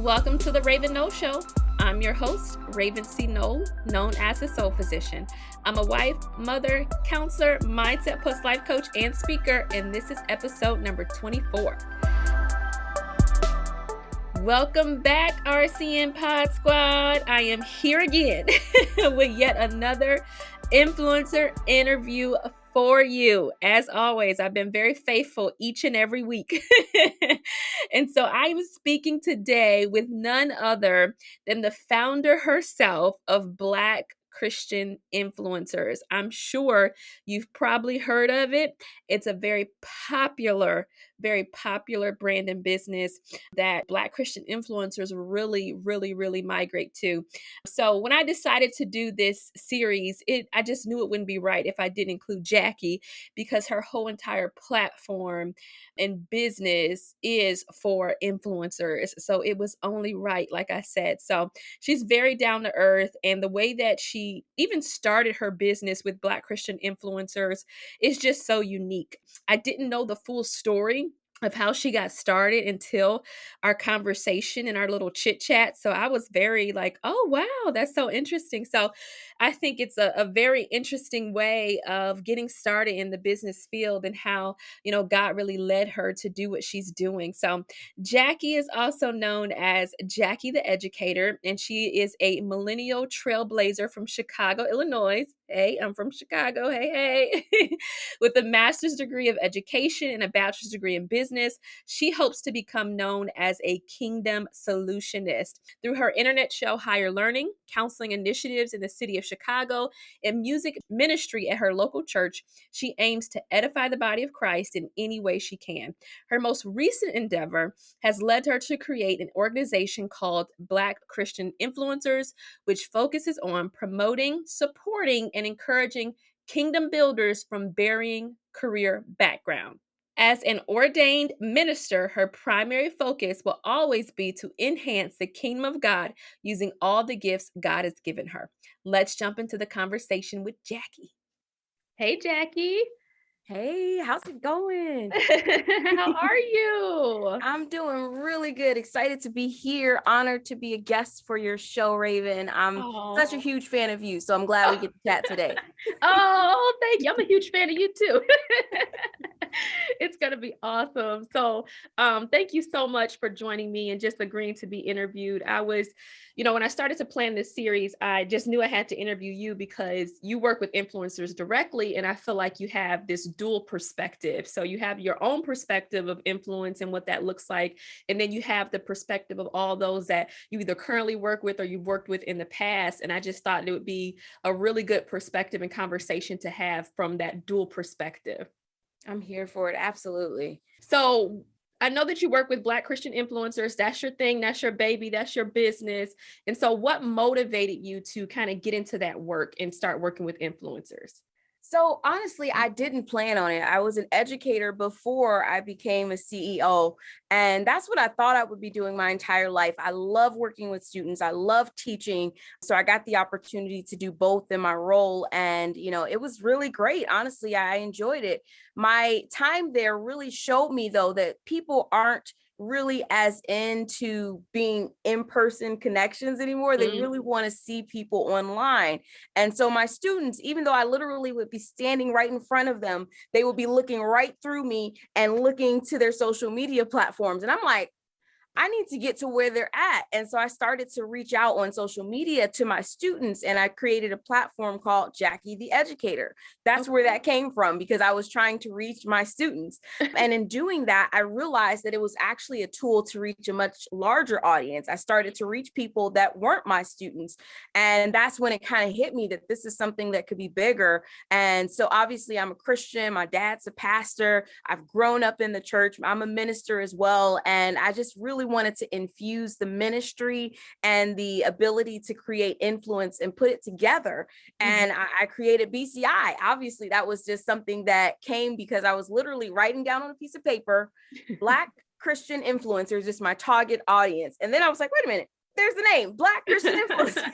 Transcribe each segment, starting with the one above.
Welcome to the Raven Knoll Show. I'm your host, Raven C. Knoll, known as the Soul Physician. I'm a wife, mother, counselor, mindset plus life coach, and speaker, and this is episode number 24. Welcome back, RCN Pod Squad. I am here again with yet another influencer interview for you. As always, I've been very faithful each and every week. And so I am speaking today with none other than the founder herself of Black Christian Influencers. I'm sure you've probably heard of it. It's a very popular brand and business that Black Christian influencers really migrate to. So when I decided to do this series, I just knew it wouldn't be right if I didn't include Jackie, because her whole entire platform and business is for influencers. So it was only right, like I said. So she's very down to earth, and the way that she even started her business with Black Christian influencers is just so unique. I didn't know the full story of how she got started until our conversation and our little chit chat. So I was very like, oh, wow, that's so interesting. So I think it's a very interesting way of getting started in the business field and how, God really led her to do what she's doing. So Jackie is also known as Jackie the Educator, and she is a millennial trailblazer from Chicago, Illinois. Hey, I'm from Chicago. Hey. With a master's degree of education and a bachelor's degree in business, she hopes to become known as a kingdom solutionist. Through her internet show, Higher Learning, counseling initiatives in the city of Chicago, and music ministry at her local church, she aims to edify the body of Christ in any way she can. Her most recent endeavor has led her to create an organization called Black Christian Influencers, which focuses on promoting, supporting, and encouraging kingdom builders from varying career background. As an ordained minister, her primary focus will always be to enhance the kingdom of God using all the gifts God has given her. Let's jump into the conversation with Jackie. Hey, Jackie. Hey, how's it going? How are you? I'm doing really good. Excited to be here. Honored to be a guest for your show, Raven. I'm such a huge fan of you, so I'm glad we get to chat today. Oh, thank you. I'm a huge fan of you too. It's going to be awesome. So thank you so much for joining me and just agreeing to be interviewed. I was, when I started to plan this series, I just knew I had to interview you because you work with influencers directly. And I feel like you have this dual perspective. So you have your own perspective of influence and what that looks like. And then you have the perspective of all those that you either currently work with or you've worked with in the past. And I just thought it would be a really good perspective and conversation to have from that dual perspective. I'm here for it. Absolutely. So I know that you work with Black Christian influencers. That's your thing. That's your baby. That's your business. And so what motivated you to kind of get into that work and start working with influencers? So honestly, I didn't plan on it. I was an educator before I became a CEO, and that's what I thought I would be doing my entire life. I love working with students. I love teaching. So I got the opportunity to do both in my role, and it was really great. Honestly, I enjoyed it. My time there really showed me, though, that people aren't really as into being in-person connections anymore. They really want to see people online. And so my students, even though I literally would be standing right in front of them, they would be looking right through me and looking to their social media platforms. And I'm like, I need to get to where they're at. And so I started to reach out on social media to my students, and I created a platform called Jackie the Educator. That's where that came from, because I was trying to reach my students. And in doing that, I realized that it was actually a tool to reach a much larger audience. I started to reach people that weren't my students. And that's when it kind of hit me that this is something that could be bigger. And so obviously I'm a Christian. My dad's a pastor. I've grown up in the church. I'm a minister as well. And I just really wanted to infuse the ministry and the ability to create influence and put it together. And I created BCI. Obviously, that was just something that came because I was literally writing down on a piece of paper, Black Christian influencers is my target audience. And then I was like, wait a minute, there's the name, Black Christian Influencer.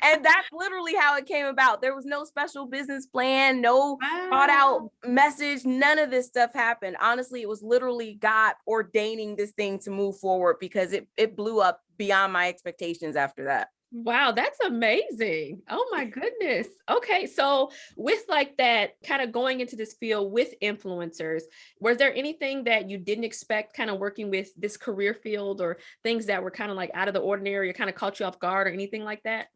And that's literally how it came about. There was no special business plan, no thought out Wow. message. None of this stuff happened. Honestly, it was literally God ordaining this thing to move forward, because it blew up beyond my expectations after that. Wow, that's amazing. Oh my goodness. Okay, so with like that kind of going into this field with influencers, was there anything that you didn't expect kind of working with this career field, or things that were kind of like out of the ordinary or kind of caught you off guard or anything like that?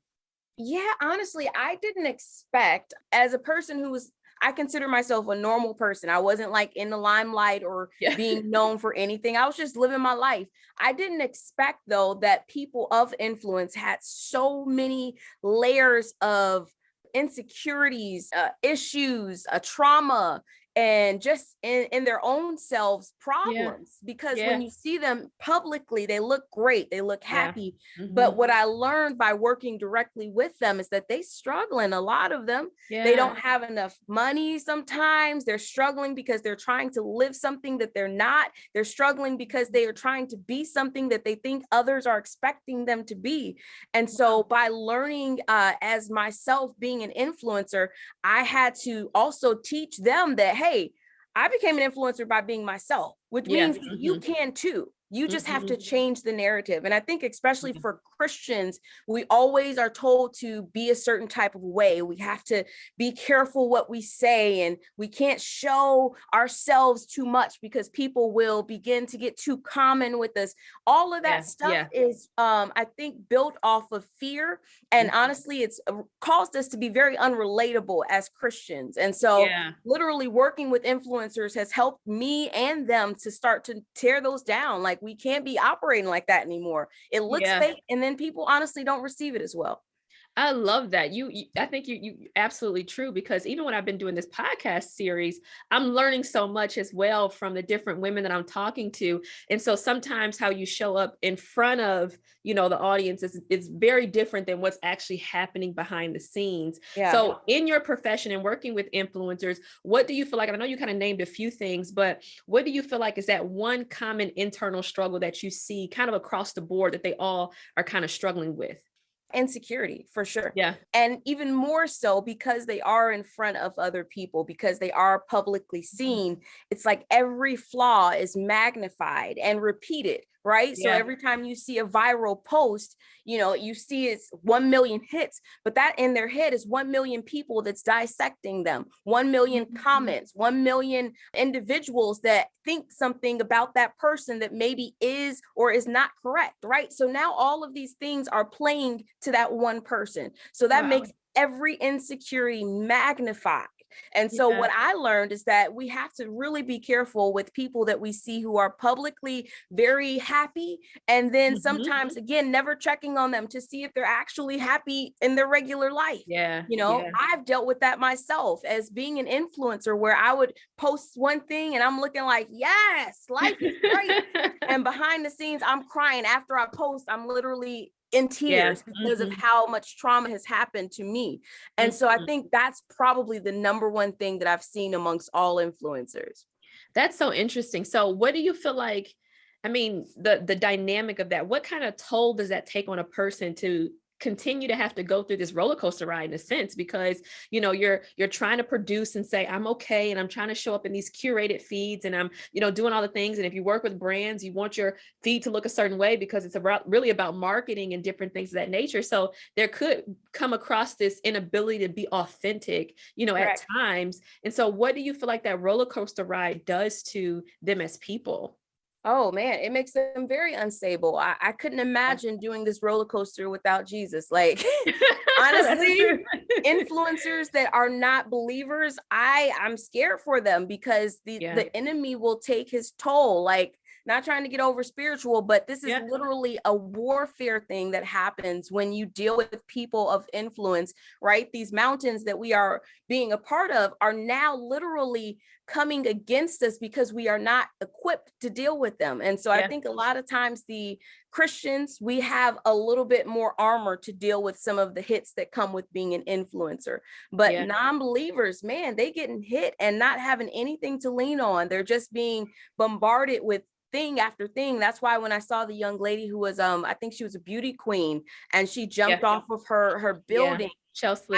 Yeah, honestly, I didn't expect, as a person who was, I consider myself a normal person. I wasn't like in the limelight or Yeah. being known for anything. I was just living my life. I didn't expect, though, that people of influence had so many layers of insecurities, issues, trauma, and just in their own selves Yeah. problems. Because Yeah. when you see them publicly, they look great, they look Yeah. happy. Hmm. But what I learned by working directly with them is that they struggling, a lot of them. They Yeah. don't have enough money sometimes. They're struggling because they're trying to live something that they're not. They're struggling because they are trying to be something that they think others are expecting them to be. And so by learning, as myself being an influencer, I had to also teach them that, hey, I became an influencer by being myself, which Yeah. means that you Hmm. can too. You just have to Hmm. change the narrative. And I think, especially for Christians, we always are told to be a certain type of way. We have to be careful what we say, and we can't show ourselves too much because people will begin to get too common with us. All of Yeah. that stuff Yeah. is, I think, built off of fear. And Mhm. honestly, it's caused us to be very unrelatable as Christians. And so, Yeah. literally working with influencers has helped me and them to start to tear those down. Like, we can't be operating like that anymore. It looks Yeah. fake, and then people honestly don't receive it as well. I love that. I think you absolutely true, because even when I've been doing this podcast series, I'm learning so much as well from the different women that I'm talking to. And so sometimes how you show up in front of, the audience is very different than what's actually happening behind the scenes. Yeah. So in your profession and working with influencers, what do you feel like, and I know you kind of named a few things, but what do you feel like is that one common internal struggle that you see kind of across the board that they all are kind of struggling with? Insecurity, for sure. Yeah. And even more so because they are in front of other people, because they are publicly seen. It's like every flaw is magnified and repeated, right? So Yeah. every time you see a viral post, you see it's 1 million hits, but that in their head is 1 million people that's dissecting them, 1 million Mhm. comments, 1 million individuals that think something about that person that maybe is or is not correct, right? So now all of these things are playing to that one person. So that Wow. makes every insecurity magnified. And so Yeah. what I learned is that we have to really be careful with people that we see who are publicly very happy, and then Mhm. sometimes, again, never checking on them to see if they're actually happy in their regular life. Yeah. Yeah. I've dealt with that myself as being an influencer, where I would post one thing and I'm looking like, yes, life is great. And behind the scenes, I'm crying. After I post, I'm literally in Yeah. tears because of Mhm. how much trauma has happened to me. And so I Mhm. think that's probably the number one thing that I've seen amongst all influencers. That's so interesting. So what do you feel like, I mean, the dynamic of that, what kind of toll does that take on a person to continue to have to go through this roller coaster ride, in a sense, because you're trying to produce and say I'm okay, and I'm trying to show up in these curated feeds, and I'm doing all the things, and if you work with brands, you want your feed to look a certain way because it's really about marketing and different things of that nature. So there could come across this inability to be authentic at Correct. times. And so what do you feel like that roller coaster ride does to them as people? Oh man, it makes them very unstable. I couldn't Yeah. imagine doing this roller coaster without Jesus. Like, That's honestly, true. influencers that are not believers, I'm scared for them, because the Yeah. the enemy will take his toll. Like, not trying to get over spiritual, but this is Yeah. literally a warfare thing that happens when you deal with people of influence, right? These mountains that we are being a part of are now literally coming against us because we are not equipped to deal with them. And so I Yeah. think a lot of times the Christians, we have a little bit more armor to deal with some of the hits that come with being an influencer. But Yeah. non-believers, man, they getting hit and not having anything to lean on. They're just being bombarded with thing after thing. That's why when I saw the young lady who was, I think she was a beauty queen, and she Yeah. jumped off of her Yeah. building. Chelsea.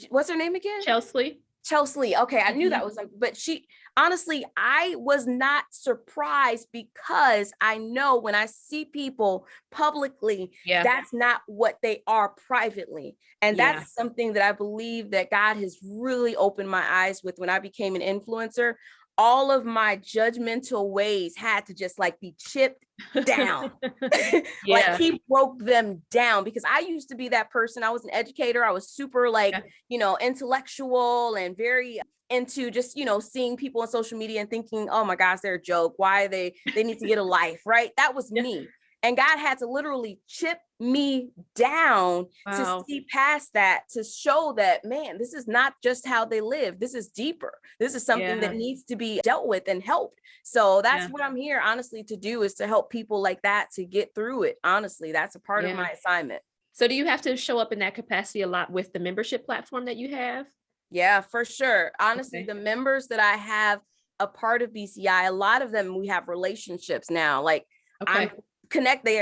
What's her name again? Chelsea. Chelsea. Okay, I knew that was like, but she honestly, I was not surprised because I know when I see people publicly, Yeah. that's not what they are privately. And Yeah. that's something that I believe that God has really opened my eyes with when I became an influencer. All of my judgmental ways had to just like be chipped down. Like Yeah. he broke them down, because I used to be that person. I was an educator. I was super like, intellectual and very into just, seeing people on social media and thinking, oh my gosh, they're a joke. Why they need to get a life, right? That was Yeah. me. And God had to literally chip me down to Wow. see past that, to show that, man, this is not just how they live. This is deeper. This is something that Yeah. needs to be dealt with and helped. So that's Yeah. what I'm here, honestly, to do, is to help people like that to get through it. Honestly, that's a part of Yeah. my assignment. So do you have to show up in that capacity a lot with the membership platform that you have? Yeah, for sure. Honestly, Okay. the members that I have a part of BCI, a lot of them, we have relationships now. Like I'm Okay.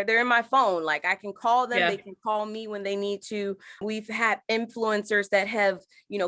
they're in my phone. Like I can call them, Yeah. they can call me when they need to. We've had influencers that have,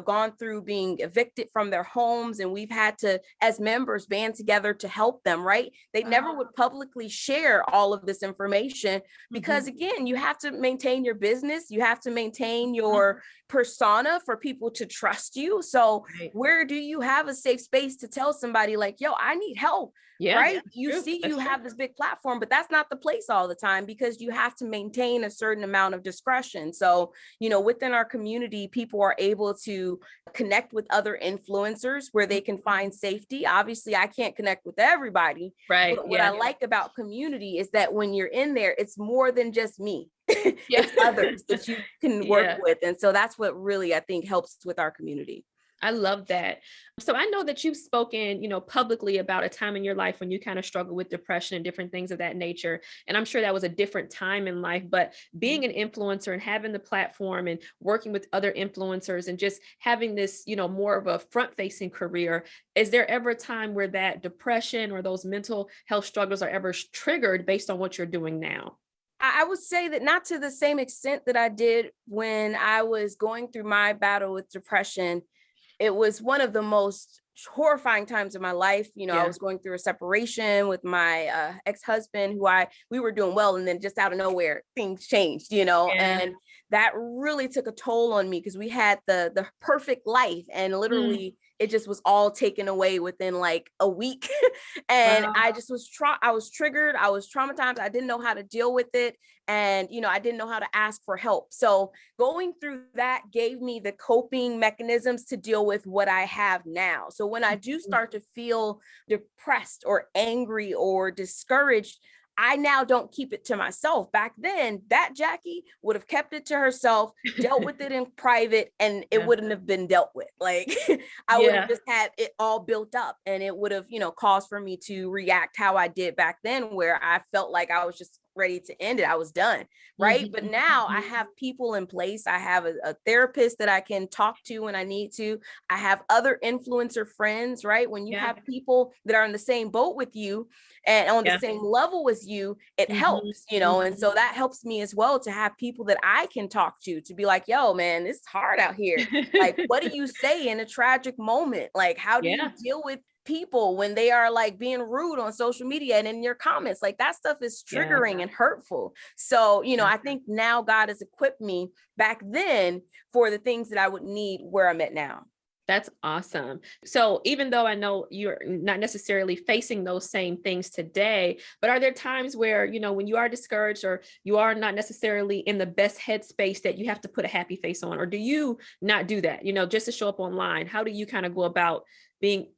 gone through being evicted from their homes, and we've had to, as members, band together to help them, right? They never would publicly share all of this information because again, you have to maintain your business, you have to maintain your persona for people to trust you. So Right. where do you have a safe space to tell somebody like, yo, I need help? Yeah. Right? You True. see, That's you true. have this big platform, but that's not the place all the time, because you have to maintain a certain amount of discretion. So, within our community, people are able to connect with other influencers where they can find safety. Obviously, I can't connect with everybody, Right. but what I Yeah. like about community is that when you're in there, it's more than just me. Yeah. It's others that you can work Yeah. with. And so that's what really, I think, helps with our community. I love that. So I know that you've spoken, publicly about a time in your life when you kind of struggled with depression and different things of that nature. And I'm sure that was a different time in life, but being an influencer and having the platform and working with other influencers and just having this, more of a front facing career, is there ever a time where that depression or those mental health struggles are ever triggered based on what you're doing now? I would say that not to the same extent that I did when I was going through my battle with depression. It was one of the most horrifying times of my life. I Yeah. was going through a separation with my ex-husband, we were doing well, and then just out of nowhere things changed, Yeah. and that really took a toll on me, because we had the perfect life, and Mm. literally it just was all taken away within like a week. And Wow. I just I was triggered, I was traumatized, I didn't know how to deal with it, and I didn't know how to ask for help. So going through that gave me the coping mechanisms to deal with what I have now. So when I do start to feel depressed or angry or discouraged, I now don't keep it to myself. Back then, that Jackie would have kept it to herself, dealt with it in private, and it Yeah. wouldn't have been dealt with. Like I would have just had it all built up, and it would have, caused for me to react how I did back then, where I felt like I was just ready to end it. I was done. Right. But now I have people in place. I have a therapist that I can talk to when I need to. I have other influencer friends, right? When you Yeah. have people that are in the same boat with you and on the Yeah. same level as you, it Mhm. helps, and so that helps me as well, to have people that I can talk to be like, yo, man, it's hard out here. Like, what do you say in a tragic moment? Like, how do you Yeah. deal with people when they are like being rude on social media and in your comments? Like, that stuff is Yeah. triggering and hurtful. So, Yeah. I think now God has equipped me back then for the things that I would need where I'm at now. That's awesome. So even though I know you're not necessarily facing those same things today, but are there times where, when you are discouraged or you are not necessarily in the best headspace, that you have to put a happy face on? Or do you not do that, just to show up online? How do you kind of go about being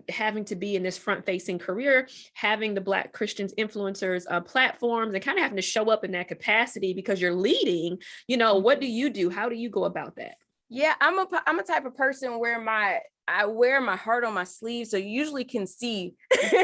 having to be in this front facing career, having the Black Christians influencers platforms, and kind of having to show up in that capacity because you're leading? What do you do? How do you go about that? Yeah, I'm a type of person where I wear my heart on my sleeve, so you usually can see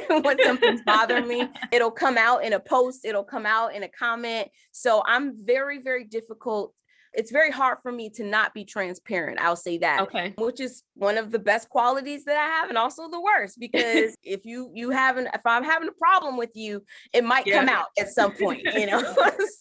when something's bothering me. It'll come out in a post, it'll come out in a comment. So I'm very, very difficult it's very hard for me to not be transparent. I'll say that, Okay. which is one of the best qualities that I have, and also the worst, because if I'm having a problem with you, it might come Yeah. out at some point, you know?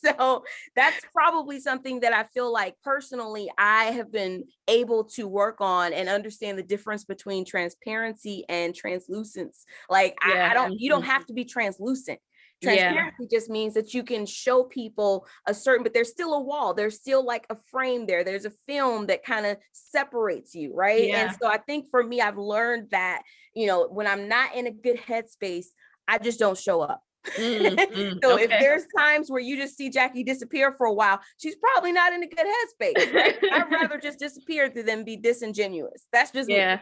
So that's probably something that I feel like personally I have been able to work on and understand the difference between transparency and translucence. Like Yeah. you don't have to be translucent. Yeah. Transparency just means that you can show people a certain, but there's still a wall. There's still like a frame there. There's a film that kind of separates you, right? And Yeah. so I think for me, I've learned that, when I'm not in a good headspace, I just don't show up. So if Okay. there's times where you just see Jackie disappear for a while, she's probably not in a good headspace, right? I'd rather just disappear than be disingenuous. That's just me. Yeah.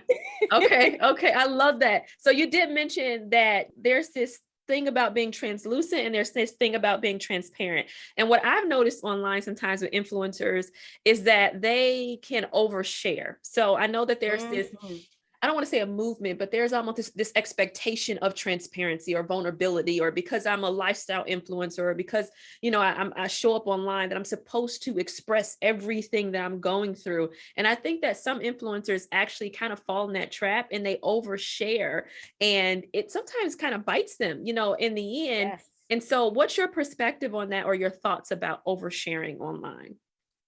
Okay. Okay. I love that. So you did mention that there's this thing about being translucent and there's this thing about being transparent. And what I've noticed online sometimes with influencers is that they can overshare. So I know that there's this, Mhm. I don't want to say a movement, but there's almost this expectation of transparency or vulnerability, or because I'm a lifestyle influencer, or because, I show up online, that I'm supposed to express everything that I'm going through. And I think that some influencers actually kind of fall in that trap and they overshare, and it sometimes kind of bites them, in the end. Yes. And so what's your perspective on that, or your thoughts about oversharing online?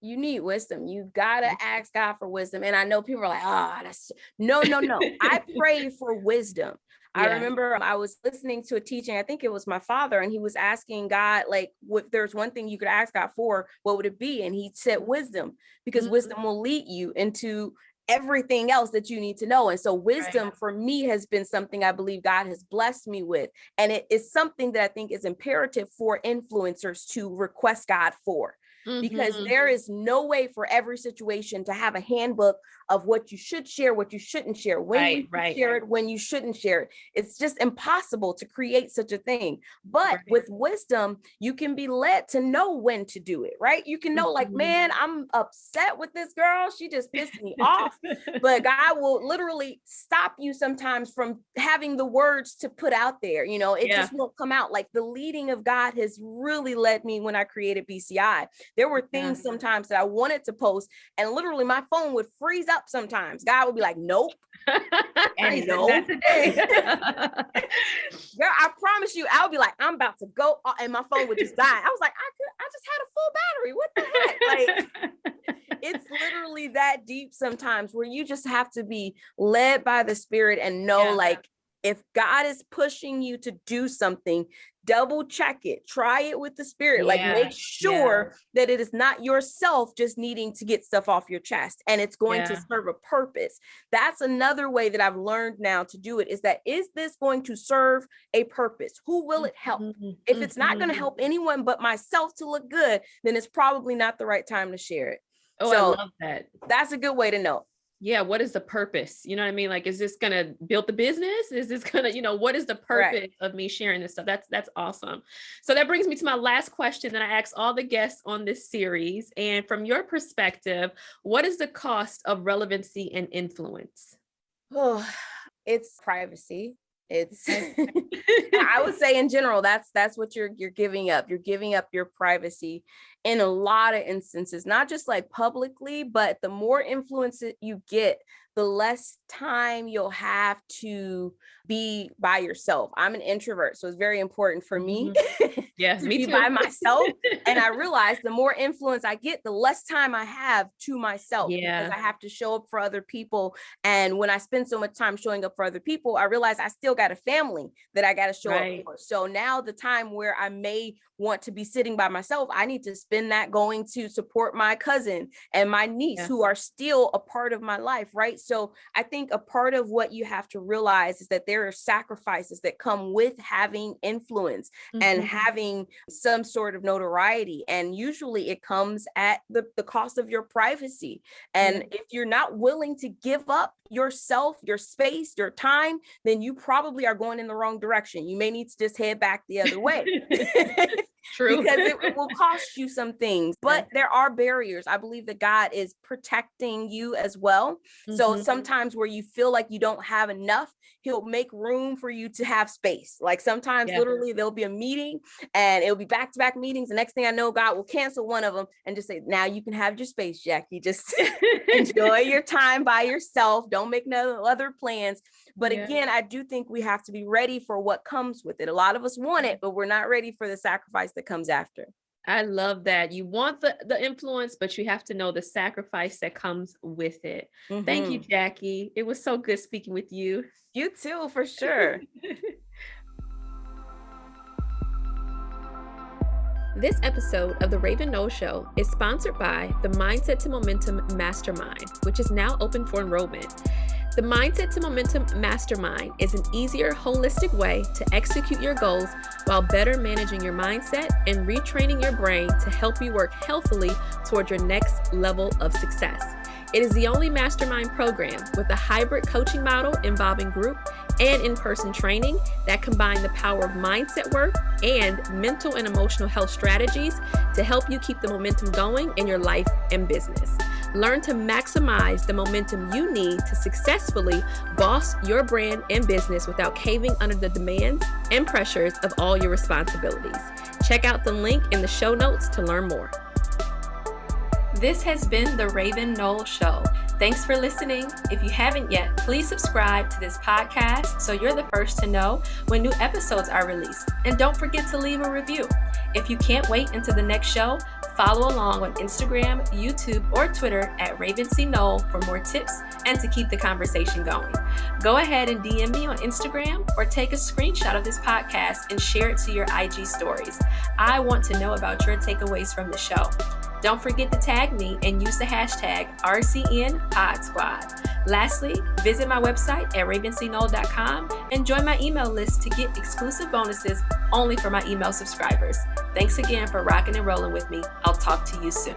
You need wisdom. You gotta ask God for wisdom. And I know people are like, that's no, no, no. I pray for wisdom. I Yeah. remember I was listening to a teaching, I think it was my father, and he was asking God, like, if there's one thing you could ask God for, what would it be? And he said wisdom, because Mhm. wisdom will lead you into everything else that you need to know. And so Right. wisdom for me has been something I believe God has blessed me with. And it is something that I think is imperative for influencers to request God for, because Mhm. there is no way for every situation to have a handbook of what you should share, what you shouldn't share, when you Right. should Right. share it, when you shouldn't share it. It's just impossible to create such a thing. But Right. with wisdom, you can be led to know when to do it, right? You can know, like, Mhm. man, I'm upset with this girl. She just pissed me off. But God will literally stop you sometimes from having the words to put out there. It Yeah. just won't come out. Like, the leading of God has really led me when I created BCI. There were Yeah. things sometimes that I wanted to post, and literally my phone would freeze up sometimes. God would be like, nope. He And said, not no. today. Girl, I promise you, I would be like, I'm about to go, and my phone would just die. I was like, I just had a full battery. What the heck? Like, it's literally that deep sometimes, where you just have to be led by the Spirit and know, Yeah. like, if God is pushing you to do something, double check it, try it with the Spirit, like, Yeah. make sure that it is not yourself just needing to get stuff off your chest, and it's going to Yeah. serve a purpose. That's another way that I've learned now to do it, is that, is this going to serve a purpose? Who will it help? Mhm. If it's not going to Mhm. help anyone but myself to look good, then it's probably not the right time to share it. Oh, I So love that. that's a good way to know. Yeah. What is the purpose? You know what I mean? Like, is this going to build the business? Is this going to, what is the Right. purpose of me sharing this stuff? That's awesome. So that brings me to my last question that I ask all the guests on this series. And from your perspective, what is the cost of relevancy and influence? Oh, it's privacy. It's Okay. I would say in general, that's what you're giving up. You're giving up your privacy in a lot of instances, not just like publicly, but the more influence that you get, the less time you'll have to be by yourself. I'm an introvert, so it's very important for me Mhm. Yeah, to me be too. by myself. And I realize the more influence I get, the less time I have to myself, because Yeah. I have to show up for other people. And when I spend so much time showing up for other people, I realize I still got a family that I got to show up Right. for. So now the time where I may want to be sitting by myself, I need to spend that going to support my cousin and my niece, Yeah. who are still a part of my life, right? So I think a part of what you have to realize is that there are sacrifices that come with having influence and Mhm. having some sort of notoriety. And usually it comes at the cost of your privacy. And Yeah. if you're not willing to give up yourself, your space, your time, then you probably are going in the wrong direction. You may need to just head back the other way. True. because it will cost you some things. But there are barriers. I believe that God is protecting you as well. So sometimes where you feel like you don't have enough, he'll make room for you to have space. Like sometimes literally there'll be a meeting and it'll be back-to-back meetings. The next thing I know, God will cancel one of them and just say, now you can have your space, Jackie. Just enjoy your time by yourself. Don't make no other plans. But again, I do think we have to be ready for what comes with it. A lot of us want it, but we're not ready for the sacrifice that comes after. I love that. You want the influence, but you have to know the sacrifice that comes with it. Thank you, Jackie. It was so good speaking with you. You too, for sure. This episode of The Raven Knowles Show is sponsored by the Mindset to Momentum Mastermind, which is now open for enrollment. The Mindset to Momentum Mastermind is an easier, holistic way to execute your goals while better managing your mindset and retraining your brain to help you work healthily toward your next level of success. It is the only mastermind program with a hybrid coaching model involving group and in-person training that combine the power of mindset work and mental and emotional health strategies to help you keep the momentum going in your life and business. Learn to maximize the momentum you need to successfully boss your brand and business without caving under the demands and pressures of all your responsibilities. Check out the link in the show notes to learn more. This has been The Raven Knowles Show. Thanks for listening. If you haven't yet, please subscribe to this podcast so you're the first to know when new episodes are released. And don't forget to leave a review. If you can't wait until the next show, follow along on Instagram, YouTube, or Twitter at RavenCKnoll for more tips and to keep the conversation going. Go ahead and DM me on Instagram or take a screenshot of this podcast and share it to your IG stories. I want to know about your takeaways from the show. Don't forget to tag me and use the hashtag RCNPodSquad. Lastly, visit my website at ravencknoll.com and join my email list to get exclusive bonuses only for my email subscribers. Thanks again for rocking and rolling with me. I'll talk to you soon.